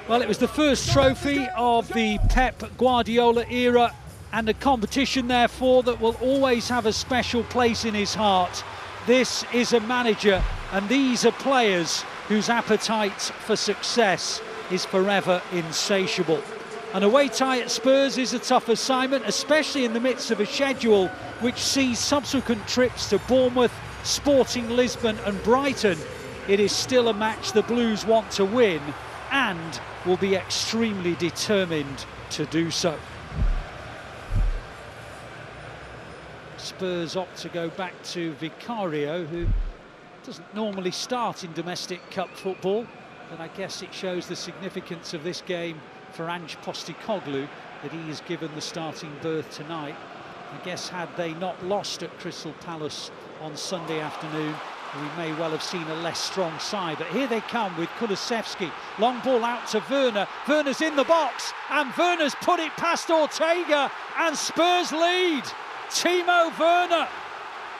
Well, it was the first trophy of the Pep Guardiola era, and a competition therefore that will always have a special place in his heart. This is a manager and these are players whose appetite for success is forever insatiable. An away tie at Spurs is a tough assignment, especially in the midst of a schedule which sees subsequent trips to Bournemouth, Sporting Lisbon and Brighton. It is still a match the Blues want to win and will be extremely determined to do so. Spurs opt to go back to Vicario, who doesn't normally start in domestic cup football, but I guess it shows the significance of this game for Ange Postecoglou that he is given the starting berth tonight. I guess had they not lost at Crystal Palace on Sunday afternoon, we may well have seen a less strong side, but here they come with Kulusevski. Long ball out to Werner. Werner's in the box, and Werner's put it past Ortega, and Spurs lead. Timo Werner,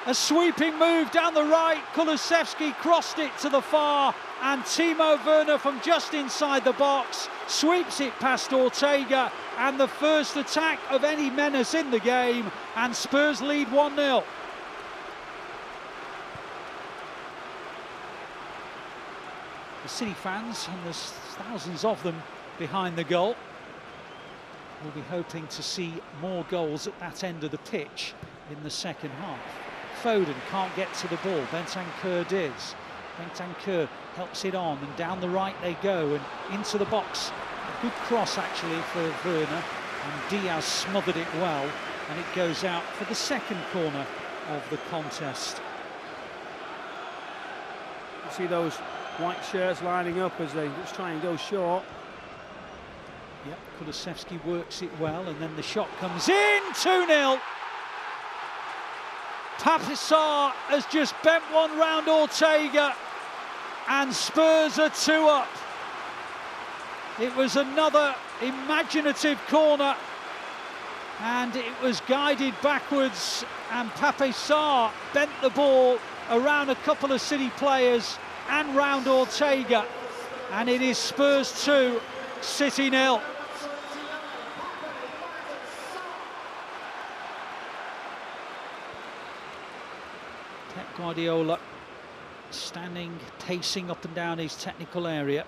a sweeping move down the right. Kulusevski crossed it to the far, and Timo Werner from just inside the box sweeps it past Ortega, and the first attack of any menace in the game, and Spurs lead 1-0. The City fans, and there's thousands of them behind the goal, will be hoping to see more goals at that end of the pitch in the second half. Foden can't get to the ball, Bentancur does. Bentancur helps it on, and down the right they go, and into the box. A good cross actually for Werner, and Diaz smothered it well, and it goes out for the second corner of the contest. You see those white shirts lining up as they just try and go short. Yep, Kulusevski works it well, and then the shot comes in, 2-0. Pape Sarr has just bent one round Ortega, and Spurs are 2 up. It was another imaginative corner, and it was guided backwards, and Pape Sarr bent the ball around a couple of City players and round Ortega, and it is Spurs 2, City 0. Pep Guardiola standing, pacing up and down his technical area.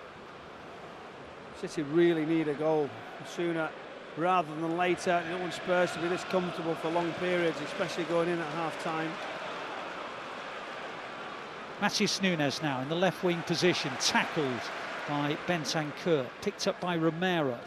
City really need a goal sooner rather than later. You don't want Spurs to be this comfortable for long periods, especially going in at half-time. Matheus Nunes now in the left wing position, tackled by Bentancur, picked up by Romero,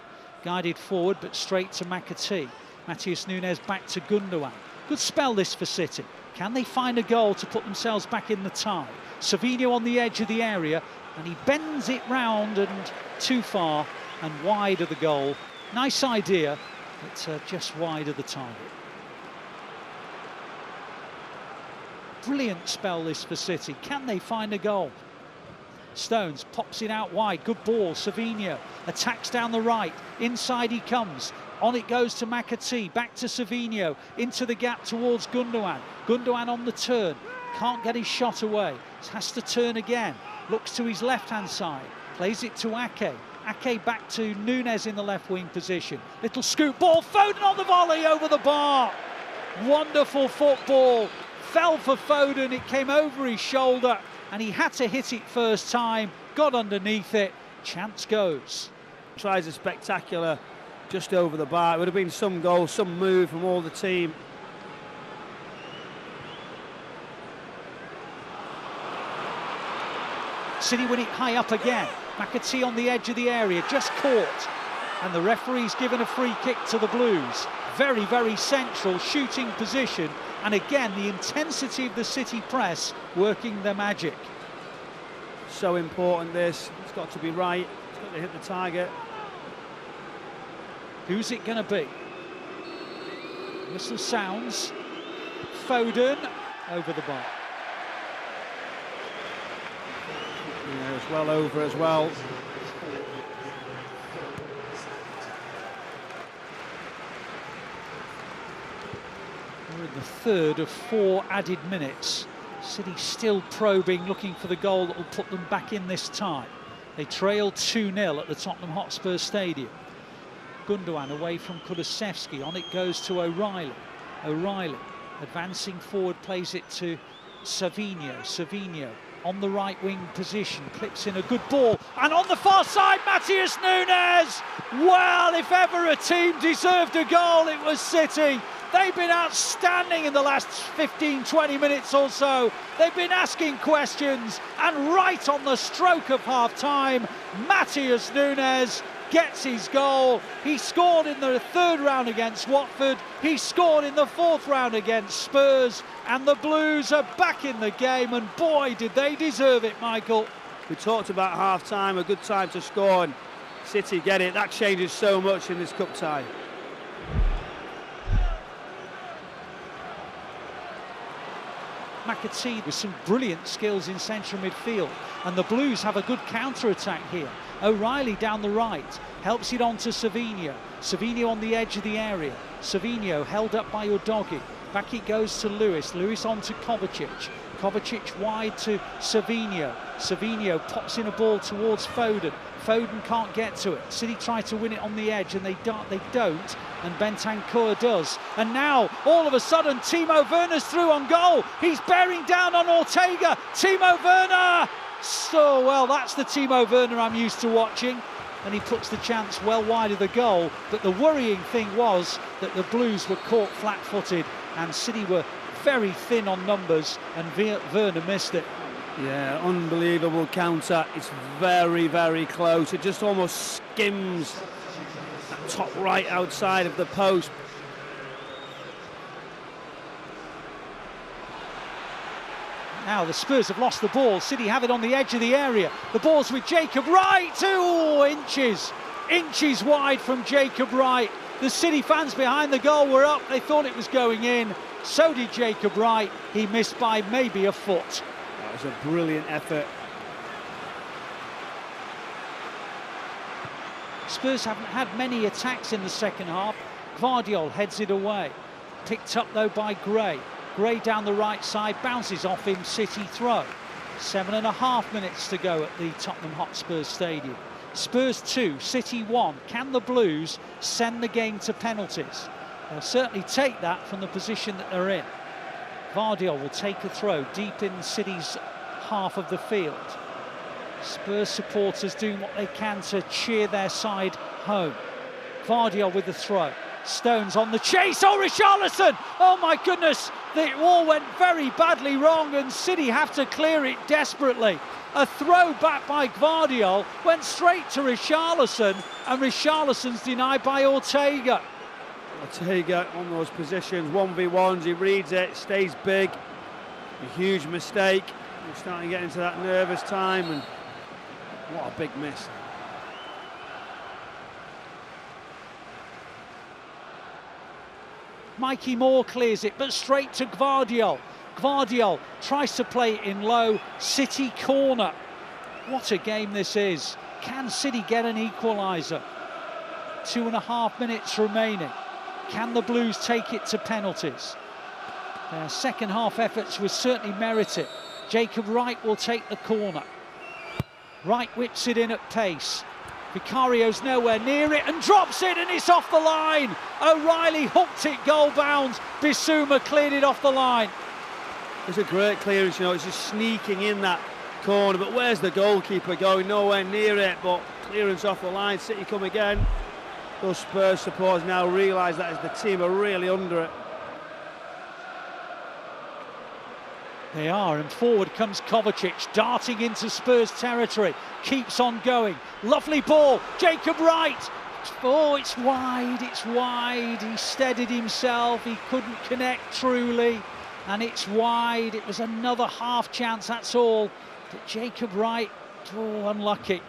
guided forward but straight to McAtee. Matheus Nunes back to Gundogan. Good spell this for City. Can they find a goal to put themselves back in the tie? Savinho on the edge of the area, and he bends it round and too far and wide of the goal. Nice idea, but just wide of the target. Brilliant spell this for City. Can they find a goal? Stones pops it out wide. Good ball. Savinho attacks down the right. Inside he comes. On it goes to McAtee. Back to Savinho. Into the gap towards Gundogan. Gundogan on the turn. Can't get his shot away. Has to turn again. Looks to his left-hand side. Plays it to Ake. Ake back to Nunes in the left wing position. Little scoop ball. Foden on the volley over the bar. Wonderful football. Fell for Foden, it came over his shoulder, and he had to hit it first time, got underneath it, chance goes. Tries a spectacular just over the bar. It would have been some goal, some move from all the team. City win it high up again. McAtee on the edge of the area, just caught, and the referee's given a free kick to the Blues. Very, very central shooting position. And again, the intensity of the City press working their magic. So important this. It's got to be right. It's got to hit the target. Who's it going to be? Whistle sounds. Foden over the bar. Yeah, it's well over as well. We're in the third of 4 added minutes. City still probing, looking for the goal that will put them back in this tie. They trail 2-0 at the Tottenham Hotspur Stadium. Gundogan away from Kulusevski. On it goes to O'Reilly. O'Reilly advancing forward, plays it to Savinho. Savinho on the right wing position, clips in a good ball, and on the far side, Matheus Nunes! Well, if ever a team deserved a goal, it was City. They've been outstanding in the last 15-20 minutes or so. They've been asking questions, and right on the stroke of half-time, Matheus Nunes gets his goal. He scored in the third round against Watford. He scored in the fourth round against Spurs, and the Blues are back in the game, and boy, did they deserve it, Michael. We talked about half-time, a good time to score, and City get it. That changes so much in this cup tie. McAtee with some brilliant skills in central midfield, and the Blues have a good counter-attack here. O'Reilly down the right, helps it on to Savinho. Savinho on the edge of the area. Savinho held up by Udogie. Back it goes to Lewis. Lewis on to Kovacic. Kovacic wide to Savinho. Savinho pops in a ball towards Foden. Foden can't get to it. City try to win it on the edge, and they don't, and Bentancur does. And now, all of a sudden, Timo Werner's through on goal. He's bearing down on Ortega. Timo Werner! So, well, that's the Timo Werner I'm used to watching. And he puts the chance well wide of the goal. But the worrying thing was that the Blues were caught flat-footed, and City were very thin on numbers, and Werner missed it. Yeah, unbelievable counter. It's very, very close. It just almost skims that top right outside of the post. Now the Spurs have lost the ball. City have it on the edge of the area. The ball's with Jacob Wright. 2 inches wide from Jacob Wright. The City fans behind the goal were up. They thought it was going in. So did Jacob Wright. He missed by maybe a foot. That was a brilliant effort. Spurs haven't had many attacks in the second half. Gvardiol heads it away. Picked up though by Gray. Gray down the right side, bounces off him, City throw. 7.5 minutes to go at the Tottenham Hotspur Stadium. Spurs 2, City 1. Can the Blues send the game to penalties? They'll certainly take that from the position that they're in. Gvardiol will take a throw deep in City's half of the field. Spurs supporters doing what they can to cheer their side home. Gvardiol with the throw. Stones on the chase. Oh, Richarlison! Oh my goodness! It all went very badly wrong, and City have to clear it desperately. A throw back by Gvardiol went straight to Richarlison, and Richarlison's denied by Ortega. Ortega on those positions, 1v1s, he reads it, stays big. A huge mistake. We're starting to get into that nervous time, and what a big miss. Mikey Moore clears it, but straight to Gvardiol. Gvardiol tries to play it in low. City corner. What a game this is. Can City get an equaliser? 2.5 minutes remaining. Can the Blues take it to penalties? Their second half efforts were certainly merited. Jacob Wright will take the corner. Wright whips it in at pace. Vicario's nowhere near it and drops it, and it's off the line. O'Reilly hooked it goal bound. Bissouma cleared it off the line. It's a great clearance, you know, it's just sneaking in that corner, but where's the goalkeeper going? Nowhere near it, but clearance off the line. City come again. Those Spurs supporters now realise that as the team are really under it. They are, and forward comes Kovacic, darting into Spurs territory, keeps on going. Lovely ball, Jacob Wright. Oh, it's wide. He steadied himself, he couldn't connect truly, and it's wide. It was another half chance, that's all. But Jacob Wright, oh, unlucky.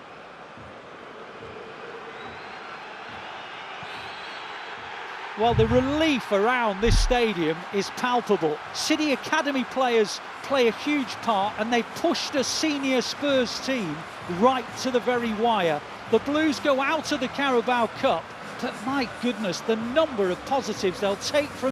Well, the relief around this stadium is palpable. City Academy players play a huge part, and they've pushed a senior Spurs team right to the very wire. The Blues go out of the Carabao Cup, but my goodness, the number of positives they'll take from